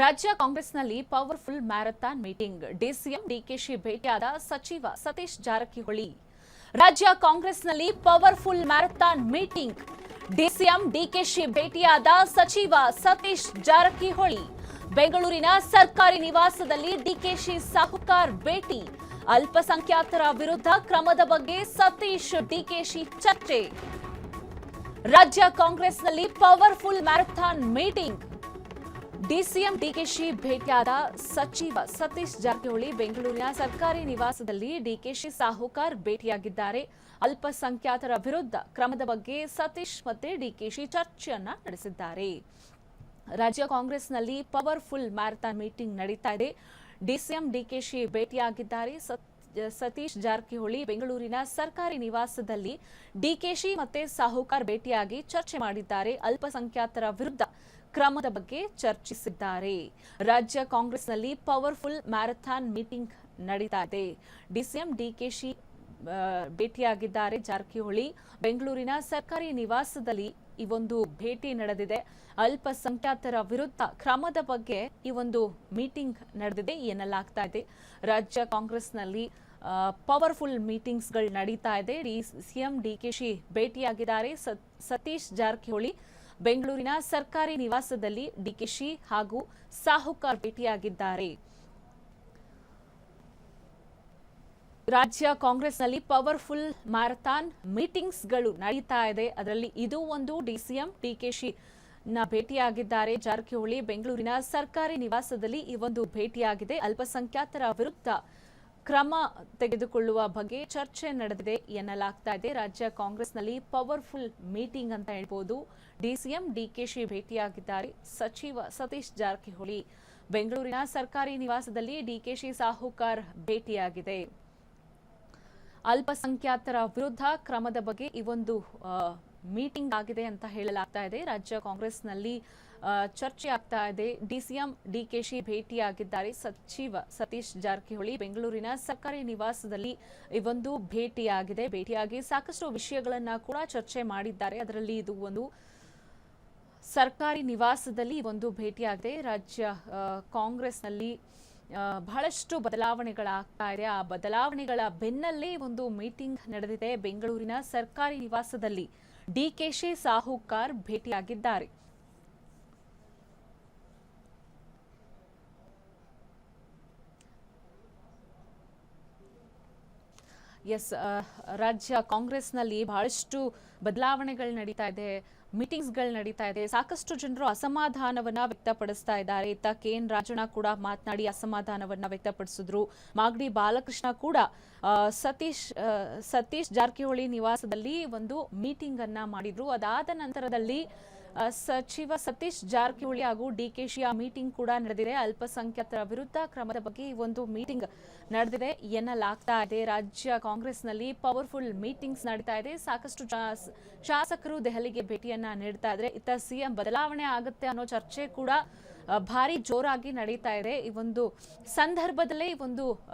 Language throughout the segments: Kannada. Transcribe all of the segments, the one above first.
ರಾಜ್ಯ ಕಾಂಗ್ರೆಸ್ನಲ್ಲಿ powerful marathon meeting. DCM DKShi ಭೇಟಿಯಾದ ಸಚಿವ ಸತೀಶ್ ಜಾರಕಿಹೊಳಿ. ರಾಜ್ಯ ಕಾಂಗ್ರೆಸ್ನಲ್ಲಿ powerful marathon meeting. DCM DKShi ಭೇಟಿಯಾದ ಸಚಿವ ಸತೀಶ್ ಜಾರಕಿಹೊಳಿ. ಬೆಂಗಳೂರಿನ ಸರ್ಕಾರಿ ನಿವಾಸದಲ್ಲಿ ಡಿಕೆಶಿ ಸಾಹುಕಾರ್ ಭೇಟಿ. ಅಲ್ಪಸಂಖ್ಯಾತರ ವಿರುದ್ಧ ಕ್ರಮದ ಬಗ್ಗೆ ಸತೀಶ್ ಡಿಕೆಶಿ ಚರ್ಚೆ. ರಾಜ್ಯ ಕಾಂಗ್ರೆಸ್ನಲ್ಲಿ powerful marathon meeting. DCM DKShi ಭೇಟಿಯಾದ ಸಚಿವ ಸತೀಶ್ ಜಾರಕಿಹೊಳಿ. ಬೆಂಗಳೂರಿನ ಸರ್ಕಾರಿ ನಿವಾಸದಲ್ಲಿ ಡಿಕೆಶಿ ಸಾಹುಕಾರ್ ಭೇಟಿಯಾಗಿದ್ದಾರೆ. ಅಲ್ಪಸಂಖ್ಯಾತರ ವಿರುದ್ಧ ಕ್ರಮದ ಬಗ್ಗೆ ಸತೀಶ್ ಮತ್ತೆ ಡಿಕೆಶಿ ಚರ್ಚೆಯನ್ನ ನಡೆಸಿದ್ದಾರೆ. ರಾಜ್ಯ ಕಾಂಗ್ರೆಸ್ನಲ್ಲಿ ಪವರ್ಫುಲ್ ಮ್ಯಾರಥಾನ್ ಮೀಟಿಂಗ್ ನಡೀತಾ ಇದೆ. ಡಿಸಿಎಂ ಡಿಕೆಶಿ ಭೇಟಿಯಾಗಿದ್ದಾರೆ. ಸತೀಶ್ ಜಾರಕಿಹೊಳಿ ಬೆಂಗಳೂರಿನ ಸರ್ಕಾರಿ ನಿವಾಸದಲ್ಲಿ ಡಿಕೆಶಿ ಮತ್ತೆ ಸಾಹುಕಾರ್ ಭೇಟಿಯಾಗಿ ಚರ್ಚೆ ಮಾಡಿದ್ದಾರೆ. ಅಲ್ಪಸಂಖ್ಯಾತರ ವಿರುದ್ಧ ಕ್ರಮದ ಬಗ್ಗೆ ಚರ್ಚಿಸಿದ್ದಾರೆ. ರಾಜ್ಯ ಕಾಂಗ್ರೆಸ್ನಲ್ಲಿ ಪವರ್ಫುಲ್ ಮ್ಯಾರಥಾನ್ ಮೀಟಿಂಗ್ ನಡೀತಾ ಇದೆ. ಡಿಸಿಎಂ ಡಿಕೆಶಿ ಭೇಟಿಯಾಗಿದ್ದಾರೆ. ಜಾರಕಿಹೊಳಿ ಬೆಂಗಳೂರಿನ ಸರ್ಕಾರಿ ನಿವಾಸದಲ್ಲಿ ಈ ಒಂದು ಭೇಟಿ ನಡೆದಿದೆ. ಅಲ್ಪಸಂಖ್ಯಾತರ ವಿರುದ್ಧ ಕ್ರಮದ ಬಗ್ಗೆ ಈ ಒಂದು ಮೀಟಿಂಗ್ ನಡೆದಿದೆ ಎನ್ನಲಾಗ್ತಾ ಇದೆ. ರಾಜ್ಯ ಕಾಂಗ್ರೆಸ್ನಲ್ಲಿ ಪವರ್ಫುಲ್ ಮೀಟಿಂಗ್ಸ್ಗಳು ನಡೀತಾ ಇದೆ. ಸಿಎಂ ಡಿಕೆಶಿ ಭೇಟಿಯಾಗಿದ್ದಾರೆ. ಸತೀಶ್ ಜಾರಕಿಹೊಳಿ ಬೆಂಗಳೂರಿನ ಸರ್ಕಾರಿ ನಿವಾಸದಲ್ಲಿ ಡಿಕೆಶಿ ಹಾಗೂ ಸಾಹುಕಾರ್ ಭೇಟಿಯಾಗಿದ್ದಾರೆ. ರಾಜ್ಯ ಕಾಂಗ್ರೆಸ್ನಲ್ಲಿ ಪವರ್ಫುಲ್ ಮ್ಯಾರಥಾನ್ ಮೀಟಿಂಗ್ಸ್ಗಳು ನಡೀತಾ ಇದೆ. ಅದರಲ್ಲಿ ಇದು ಒಂದು. ಡಿಸಿಎಂ ಡಿಕೆಶಿ ಭೇಟಿಯಾಗಿದ್ದಾರೆ. ಜಾರಕಿಹೊಳಿ ಬೆಂಗಳೂರಿನ ಸರ್ಕಾರಿ ನಿವಾಸದಲ್ಲಿ ಈ ಒಂದು ಭೇಟಿಯಾಗಿದೆ. ಅಲ್ಪಸಂಖ್ಯಾತರ ವಿರುದ್ಧ ಕ್ರಮ ತೆಗೆದುಕೊಳ್ಳುವ ಬಗ್ಗೆ ಚರ್ಚೆ ನಡೆದಿದೆ ಎನ್ನಲಾಗ್ತಾ ಇದೆ. ರಾಜ್ಯ ಕಾಂಗ್ರೆಸ್ನಲ್ಲಿ ಪವರ್ಫುಲ್ ಮೀಟಿಂಗ್ ಅಂತ ಹೇಳ್ಬೋದು. ಡಿಸಿಎಂ ಡಿಕೆಶಿ ಭೇಟಿಯಾಗಿದ್ದಾರೆ. ಸಚಿವ ಸತೀಶ್ ಜಾರಕಿಹೊಳಿ ಬೆಂಗಳೂರಿನ ಸರ್ಕಾರಿ ನಿವಾಸದಲ್ಲಿ ಡಿಕೆಶಿ ಸಾಹುಕಾರ್ ಭೇಟಿಯಾಗಿದೆ. ಅಲ್ಪಸಂಖ್ಯಾತರ ವಿರುದ್ಧ ಕ್ರಮದ ಬಗ್ಗೆ ಈ ಒಂದು ಮೀಟಿಂಗ್ ಆಗಿದೆ ಅಂತ ಹೇಳಲಾಗ್ತಾ ಇದೆ. ರಾಜ್ಯ ಕಾಂಗ್ರೆಸ್ನಲ್ಲಿ ಚರ್ಚೆ ಆಗ್ತಾ ಇದೆ. ಡಿಸಿಎಂ ಡಿಕೆಶಿ ಭೇಟಿಯಾಗಿದ್ದಾರೆ. ಸಚಿವ ಸತೀಶ್ ಜಾರಕಿಹೊಳಿ ಬೆಂಗಳೂರಿನ ಸರ್ಕಾರಿ ನಿವಾಸದಲ್ಲಿ ಈ ಒಂದು ಭೇಟಿಯಾಗಿ ಸಾಕಷ್ಟು ವಿಷಯಗಳನ್ನ ಕೂಡ ಚರ್ಚೆ ಮಾಡಿದ್ದಾರೆ. ಅದರಲ್ಲಿ ಇದು ಒಂದು ಸರ್ಕಾರಿ ನಿವಾಸದಲ್ಲಿ ಒಂದು ಭೇಟಿಯಾಗಿದೆ. ರಾಜ್ಯ ಕಾಂಗ್ರೆಸ್ನಲ್ಲಿ ಬಹಳಷ್ಟು ಬದಲಾವಣೆಗಳಾಗ್ತಾ ಇದೆ. ಆ ಬದಲಾವಣೆಗಳ ಬೆನ್ನಲ್ಲೇ ಒಂದು ಮೀಟಿಂಗ್ ನಡೆದಿದೆ. ಬೆಂಗಳೂರಿನ ಸರ್ಕಾರಿ ನಿವಾಸದಲ್ಲಿ ಡಿಕೆಶಿ ಸಾಹುಕಾರ್ ಭೇಟಿಯಾಗಿದ್ದಾರೆ. ರಾಜ್ಯ ಕಾಂಗ್ರೆಸ್ನಲ್ಲಿ ಬಹಳಷ್ಟು ಬದಲಾವಣೆಗಳು ನಡೀತಾ ಇದೆ. ಮೀಟಿಂಗ್ಸ್ಗಳು ನಡೀತಾ ಇದೆ. ಸಾಕಷ್ಟು ಜನರು ಅಸಮಾಧಾನವನ್ನ ವ್ಯಕ್ತಪಡಿಸ್ತಾ ಇದ್ದಾರೆ. ಇತ್ತ ಕೆಎನ್ ರಾಜಣ್ಣ ಕೂಡ ಮಾತನಾಡಿ ಅಸಮಾಧಾನವನ್ನ ವ್ಯಕ್ತಪಡಿಸಿದ್ರು. ಮಾಗಡಿ ಬಾಲಕೃಷ್ಣ ಕೂಡ ಸತೀಶ್ ಜಾರಕಿಹೊಳಿ ನಿವಾಸದಲ್ಲಿ ಒಂದು ಮೀಟಿಂಗ್ ಅನ್ನ ಮಾಡಿದ್ರು. ಅದಾದ ನಂತರದಲ್ಲಿ ಸಚಿವ ಸತೀಶ್ ಜಾರಕಿಹೊಳಿ ಹಾಗೂ ಡಿಕೆಶಿ ಮೀಟಿಂಗ್ ಕೂಡ ನಡೆದಿದೆ. ಅಲ್ಪಸಂಖ್ಯಾತರ ವಿರುದ್ಧ ಕ್ರಮದ ಬಗ್ಗೆ ಈ ಒಂದು ಮೀಟಿಂಗ್ ನಡೆದಿದೆ ಎನ್ನಲಾಗ್ತಾ ಇದೆ. ರಾಜ್ಯ ಕಾಂಗ್ರೆಸ್ನಲ್ಲಿ ಪವರ್ಫುಲ್ ಮೀಟಿಂಗ್ಸ್ ನಡೀತಾ ಇದೆ. ಸಾಕಷ್ಟು ಶಾಸಕರು ದೆಹಲಿಗೆ ಭೇಟಿಯನ್ನ ನೀಡ್ತಾ ಇದ್ದಾರೆ. ಇತ್ತ ಸಿಎಂ ಬದಲಾವಣೆ ಆಗುತ್ತೆ ಅನ್ನೋ ಚರ್ಚೆ ಕೂಡ ಭಾರಿ ಜೋರಾಗಿ ನಡೀತಾ ಇದೆ. ಈ ಒಂದು ಸಂದರ್ಭದಲ್ಲೇ ಈ ಒಂದು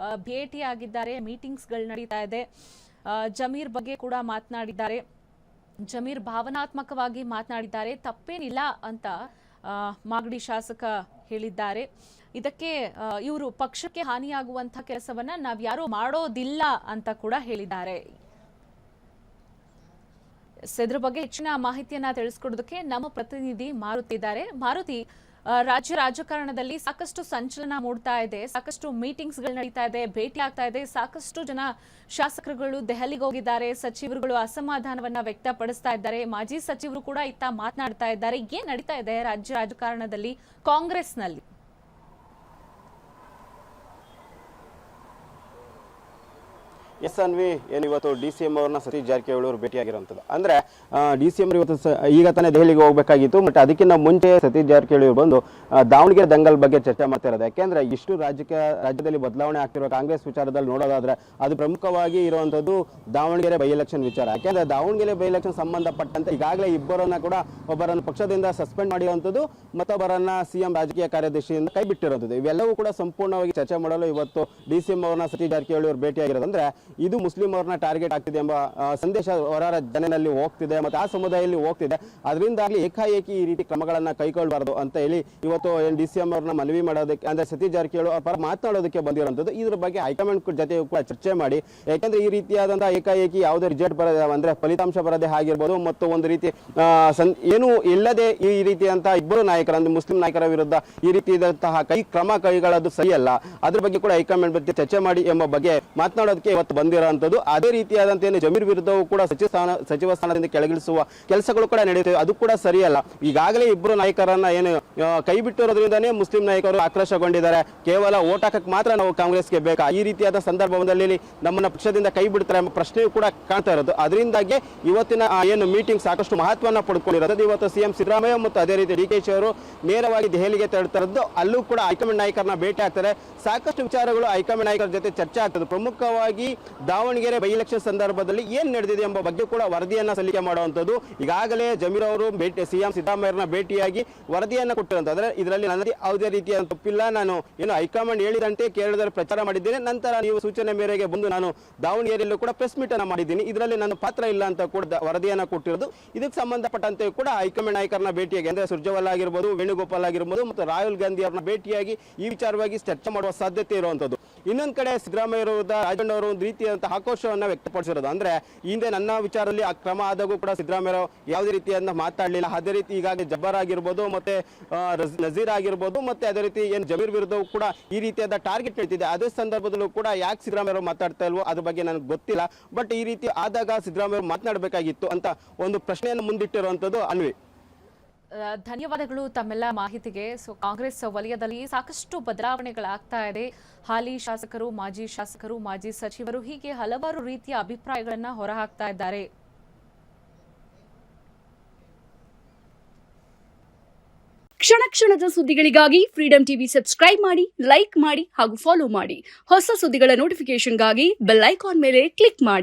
ಭೇಟಿಯಾಗಿದ್ದಾರೆ. ಮೀಟಿಂಗ್ಸ್ಗಳು ನಡೀತಾ ಇದೆ. ಜಮೀರ್ ಬಗ್ಗೆ ಕೂಡ ಮಾತನಾಡಿದ್ದಾರೆ. ಜಮೀರ್ ಭಾವನಾತ್ಮಕವಾಗಿ ಮಾತನಾಡಿದ್ದಾರೆ. ತಪ್ಪೇನಿಲ್ಲ ಅಂತ ಮಾಗಡಿ ಶಾಸಕ ಹೇಳಿದ್ದಾರೆ. ಇದಕ್ಕೆ ಇವರು ಪಕ್ಷಕ್ಕೆ ಹಾನಿಯಾಗುವಂತಹ ಕೆಲಸವನ್ನ ನಾವ್ಯಾರೂ ಮಾಡೋದಿಲ್ಲ ಅಂತ ಕೂಡ ಹೇಳಿದ್ದಾರೆ. ಇದ್ರ ಬಗ್ಗೆ ಹೆಚ್ಚಿನ ಮಾಹಿತಿಯನ್ನ ತಿಳಿಸ್ಕೊಡೋದಕ್ಕೆ ನಮ್ಮ ಪ್ರತಿನಿಧಿ ಮಾರುತಿ ಇದ್ದಾರೆ. ಮಾರುತಿ, ರಾಜ್ಯ ರಾಜಕಾರಣದಲ್ಲಿ ಸಾಕಷ್ಟು ಸಂಚಲನ ಮೂಡ್ತಾ ಇದೆ. ಸಾಕಷ್ಟು ಮೀಟಿಂಗ್ಸ್ ಗಳು ನಡೀತಾ ಇದೆ, ಭೇಟಿ ಆಗ್ತಾ ಇದೆ. ಸಾಕಷ್ಟು ಜನ ಶಾಸಕರುಗಳು ದೆಹಲಿಗೆ ಹೋಗಿದ್ದಾರೆ. ಸಚಿವರುಗಳು ಅಸಮಾಧಾನವನ್ನ ವ್ಯಕ್ತಪಡಿಸ್ತಾ ಇದ್ದಾರೆ. ಮಾಜಿ ಸಚಿವರು ಕೂಡ ಇತ್ತ ಮಾತನಾಡ್ತಾ ಇದ್ದಾರೆ. ಏನ್ ನಡೀತಾ ಇದೆ ರಾಜ್ಯ ರಾಜಕಾರಣದಲ್ಲಿ ಕಾಂಗ್ರೆಸ್ನಲ್ಲಿ? ಎಸ್ ಅನ್ವಿ, ಏನು ಇವತ್ತು ಡಿಸಿಎಂ ಅವ್ರನ್ನ ಸತೀಶ್ ಜಾರಕಿಹೊಳಿ ಅವರು ಭೇಟಿಯಾಗಿರುವಂಥದ್ದು. ಅಂದರೆ ಡಿಸಿಎಂ ಇವತ್ತು ಈಗ ತಾನೇ ದೆಹಲಿಗೆ ಹೋಗಬೇಕಾಗಿತ್ತು. ಬಟ್ ಅದಕ್ಕಿಂತ ಮುಂಚೆ ಸತೀಶ್ ಜಾರಕಿಹೊಳಿ ಅವರು ಬಂದು ದಾವಣಗೆರೆ ದಂಗಲ್ ಬಗ್ಗೆ ಚರ್ಚೆ ಮಾಡ್ತಾ ಇರೋದು. ಯಾಕೆಂದ್ರೆ ಇಷ್ಟು ರಾಜ್ಯದಲ್ಲಿ ಬದಲಾವಣೆ ಆಗ್ತಿರುವ ಕಾಂಗ್ರೆಸ್ ವಿಚಾರದಲ್ಲಿ ನೋಡೋದಾದ್ರೆ ಅದು ಪ್ರಮುಖವಾಗಿ ಇರುವಂಥದ್ದು ದಾವಣಗೆರೆ ಬೈ ಎಲೆಕ್ಷನ್ ವಿಚಾರ. ಯಾಕೆಂದ್ರೆ ದಾವಣಗೆರೆ ಬೈ ಎಲೆಕ್ಷನ್ ಸಂಬಂಧಪಟ್ಟಂತೆ ಈಗಾಗಲೇ ಇಬ್ಬರನ್ನ ಕೂಡ ಒಬ್ಬರನ್ನು ಪಕ್ಷದಿಂದ ಸಸ್ಪೆಂಡ್ ಮಾಡಿರುವಂಥದ್ದು, ಮತ್ತೊಬ್ಬರನ್ನ ಸಿಎಂ ರಾಜಕೀಯ ಕಾರ್ಯದರ್ಶಿಯಿಂದ ಕೈ ಬಿಟ್ಟಿರುವಂಥದ್ದು. ಇವೆಲ್ಲವೂ ಕೂಡ ಸಂಪೂರ್ಣವಾಗಿ ಚರ್ಚೆ ಮಾಡಲು ಇವತ್ತು ಡಿಸಿಎಂ ಅವ್ರನ್ನ ಸತೀಶ್ ಜಾರಕಿಹೊಳಿ ಅವರು ಭೇಟಿಯಾಗಿರೋದು. ಅಂದ್ರೆ ಇದು ಮುಸ್ಲಿಮರನ್ನ ಟಾರ್ಗೆಟ್ ಆಗ್ತಿದೆ ಎಂಬ ಸಂದೇಶ ಹೊರ ಜನರಲ್ಲಿ ಹೋಗ್ತಿದೆ ಮತ್ತು ಆ ಸಮುದಾಯದಲ್ಲಿ ಹೋಗ್ತಿದೆ. ಅದರಿಂದಾಗಲಿ ಏಕಾಏಕಿ ಈ ರೀತಿ ಕ್ರಮಗಳನ್ನ ಕೈಗೊಳ್ಳಬಾರದು ಅಂತ ಹೇಳಿ ಇವತ್ತು DCM ಅವ್ರನ್ನ ಮನವಿ ಮಾಡೋದಕ್ಕೆ ಅಂದ್ರೆ ಸತೀಶ್ ಜಾರಕಿಹೊಳಿ ಅವರ ಪರ ಮಾತನಾಡೋದಕ್ಕೆ ಬಂದಿರುವಂಥದ್ದು. ಇದ್ರ ಬಗ್ಗೆ ಹೈಕಮಾಂಡ್ ಜೊತೆ ಕೂಡ ಚರ್ಚೆ ಮಾಡಿ, ಯಾಕಂದ್ರೆ ಈ ರೀತಿಯಾದಂತಹ ಏಕಾಏಕಿ ಯಾವುದೇ ರಿಸಲ್ಟ್ ಬರದೆ ಅಂದ್ರೆ ಫಲಿತಾಂಶ ಬರದೆ ಆಗಿರ್ಬೋದು ಮತ್ತು ಒಂದು ರೀತಿ ಏನು ಇಲ್ಲದೆ ಈ ರೀತಿಯಂತಹ ಇಬ್ಬರು ನಾಯಕರ ಅಂದ್ರೆ ಮುಸ್ಲಿಂ ನಾಯಕರ ವಿರುದ್ಧ ಈ ರೀತಿಯಾದಂತಹ ಕ್ರಮ ಕೈಗೊಳ್ಳೋದು ಸರಿಯಲ್ಲ. ಅದ್ರ ಬಗ್ಗೆ ಕೂಡ ಹೈಕಮಾಂಡ್ ಬಗ್ಗೆ ಚರ್ಚೆ ಮಾಡಿ ಎಂಬ ಬಗ್ಗೆ ಮಾತನಾಡೋದಕ್ಕೆ ಇವತ್ತು ಬಂದಿರುವಂತದ್ದು. ಅದೇ ರೀತಿಯಾದಂತೆ ಜಮೀರ್ ವಿರುದ್ಧವೂ ಕೂಡ ಸಚಿವ ಸ್ಥಾನದಿಂದ ಕೆಳಗಿಳಿಸುವ ಕೆಲಸಗಳು ಕೂಡ ನಡೆಯುತ್ತವೆ, ಅದು ಕೂಡ ಸರಿಯಲ್ಲ. ಈಗಾಗಲೇ ಇಬ್ಬರು ನಾಯಕರನ್ನ ಏನು ಕೈ ಬಿಟ್ಟಿರೋದ್ರಿಂದಾನೇ ಮುಸ್ಲಿಂ ನಾಯಕರು ಆಕ್ರೋಶಗೊಂಡಿದ್ದಾರೆ. ಕೇವಲ ಓಟ್ ಹಾಕಕ್ಕೆ ಮಾತ್ರ ನಾವು ಕಾಂಗ್ರೆಸ್ಗೆ ಬೇಕಾ, ಈ ರೀತಿಯಾದ ಸಂದರ್ಭದಲ್ಲಿ ನಮ್ಮನ್ನ ಪಕ್ಷದಿಂದ ಕೈ ಬಿಡ್ತಾರೆ ಎಂಬ ಪ್ರಶ್ನೆಯೂ ಕೂಡ ಕಾಣ್ತಾ ಇರೋದು. ಅದರಿಂದಾಗಿ ಇವತ್ತಿನ ಏನು ಮೀಟಿಂಗ್ ಸಾಕಷ್ಟು ಮಹತ್ವವನ್ನು ಪಡ್ಕೊಂಡಿರೋದು. ಇವತ್ತು CM ಸಿದ್ದರಾಮಯ್ಯ ಮತ್ತು ಅದೇ ರೀತಿ DKಶಿ ಅವರು ನೇರವಾಗಿ ದೆಹಲಿಗೆ ತೆರಳುತ್ತಿರೋದು. ಅಲ್ಲೂ ಕೂಡ ಹೈಕಮಾಂಡ್ ನಾಯಕರನ್ನ ಭೇಟಿ ಆಗ್ತಾರೆ. ಸಾಕಷ್ಟು ವಿಚಾರಗಳು ಹೈಕಮಾಂಡ್ ನಾಯಕರ ಜೊತೆ ಚರ್ಚೆ ಆಗ್ತದೆ. ಪ್ರಮುಖವಾಗಿ ದಾವಣಗೆರೆ ಬೈ ಎಲೆಕ್ಷನ್ ಸಂದರ್ಭದಲ್ಲಿ ಏನ್ ನಡೆದಿದೆ ಎಂಬ ಬಗ್ಗೆ ಕೂಡ ವರದಿಯನ್ನ ಸಲ್ಲಿಕೆ ಮಾಡುವಂಥದ್ದು. ಈಗಾಗಲೇ ಜಮೀರ್ ಅವರು CM ಸಿದ್ದರಾಮಯ್ಯರನ್ನ ಭೇಟಿಯಾಗಿ ವರದಿಯನ್ನ ಕೊಟ್ಟಿರುವಂತಂದ್ರೆ ಇದರಲ್ಲಿ ನನ್ನದೇ ಯಾವುದೇ ರೀತಿಯ ತಪ್ಪಿಲ್ಲ, ನಾನು ಏನು ಹೈಕಮಾಂಡ್ ಹೇಳಿದಂತೆ ಕೇರಳದಲ್ಲಿ ಪ್ರಚಾರ ಮಾಡಿದ್ದೇನೆ, ನಂತರ ನೀವು ಸೂಚನೆ ಮೇರೆಗೆ ಬಂದು ನಾನು ದಾವಣಗೆರೆಯಲ್ಲೂ ಕೂಡ ಪ್ರೆಸ್ ಮೀಟ್ ಅನ್ನ ಮಾಡಿದ್ದೀನಿ, ಇದರಲ್ಲಿ ನನ್ನ ಪಾತ್ರ ಇಲ್ಲ ಅಂತ ಕೂಡ ವರದಿಯನ್ನ ಕೊಟ್ಟಿರೋದು. ಇದಕ್ಕೆ ಸಂಬಂಧಪಟ್ಟಂತೆ ಕೂಡ ಹೈಕಮಾಂಡ್ ನಾಯಕರನ್ನ ಭೇಟಿಯಾಗಿ ಅಂದ್ರೆ ಸುರ್ಜೇವಾಲಾ ಆಗಿರ್ಬೋದು, ವೇಣುಗೋಪಾಲ್ ಆಗಿರ್ಬೋದು ಮತ್ತು ರಾಹುಲ್ ಗಾಂಧಿ ಅವರನ್ನ ಭೇಟಿಯಾಗಿ ಈ ವಿಚಾರವಾಗಿ ಚರ್ಚೆ ಮಾಡುವ ಸಾಧ್ಯತೆ ಇರುವಂತದ್ದು. ಇನ್ನೊಂದು ಕಡೆ ಸಿದ್ದರಾಮಯ್ಯ ವಿರುದ್ಧ ರಾಜಣ್ಣ ಅವರು ಒಂದು ರೀತಿಯಾದಂತಹ ಆಕ್ರೋಶವನ್ನ ವ್ಯಕ್ತಪಡಿಸಿರೋದು. ಅಂದ್ರೆ ಹಿಂದೆ ನನ್ನ ವಿಚಾರದಲ್ಲಿ ಆ ಕ್ರಮ ಆದಾಗೂ ಕೂಡ ಸಿದ್ದರಾಮಯ್ಯ ಯಾವುದೇ ರೀತಿಯಿಂದ ಮಾತಾಡಲಿಲ್ಲ. ಅದೇ ರೀತಿ ಈಗಾಗಲೇ ಜಬ್ಬಾರ್ ಆಗಿರ್ಬೋದು ಮತ್ತೆ ನಜೀರ್ ಆಗಿರ್ಬೋದು ಮತ್ತೆ ಅದೇ ರೀತಿ ಏನು ಜಮೀರ್ ವಿರುದ್ಧವೂ ಕೂಡ ಈ ರೀತಿಯಾದ ಟಾರ್ಗೆಟ್ ಹೇಳ್ತಿದೆ. ಅದೇ ಸಂದರ್ಭದಲ್ಲೂ ಕೂಡ ಯಾಕೆ ಸಿದ್ದರಾಮಯ್ಯ ಅವರು ಮಾತಾಡ್ತಾ ಇಲ್ವೋ ಅದ್ರ ಬಗ್ಗೆ ನನಗೆ ಗೊತ್ತಿಲ್ಲ. ಬಟ್ ಈ ರೀತಿ ಆದಾಗ ಸಿದ್ದರಾಮಯ್ಯ ಅವರು ಮಾತನಾಡಬೇಕಾಗಿತ್ತು ಅಂತ ಒಂದು ಪ್ರಶ್ನೆಯನ್ನು ಮುಂದಿಟ್ಟಿರುವಂತದ್ದು ಅನ್ವಿ. ಧನ್ಯವಾದಗಳು ತಮ್ಮೆಲ್ಲ ಮಾಹಿತಿಗೆ. ಕಾಂಗ್ರೆಸ್ ವಲಯದಲ್ಲಿ ಸಾಕಷ್ಟು ಬದಲಾವಣೆಗಳಾಗ್ತಾ ಇದೆ. ಹಾಲಿ ಶಾಸಕರು, ಮಾಜಿ ಶಾಸಕರು, ಮಾಜಿ ಸಚಿವರು ಹೀಗೆ ಹಲವಾರು ರೀತಿಯ ಅಭಿಪ್ರಾಯಗಳನ್ನ ಹೊರಹಾಕ್ತಾ ಇದ್ದಾರೆ. ಕ್ಷಣ ಕ್ಷಣದ ಸುದ್ದಿಗಳಿಗಾಗಿ ಫ್ರೀಡಂ ಟಿವಿ ಸಬ್ಸ್ಕ್ರೈಬ್ ಮಾಡಿ, ಲೈಕ್ ಮಾಡಿ ಹಾಗೂ ಫಾಲೋ ಮಾಡಿ. ಹೊಸ ಸುದ್ದಿಗಳ ನೋಟಿಫಿಕೇಶನ್ಗಾಗಿ ಬೆಲ್ ಐಕಾನ್ ಮೇಲೆ ಕ್ಲಿಕ್ ಮಾಡಿ.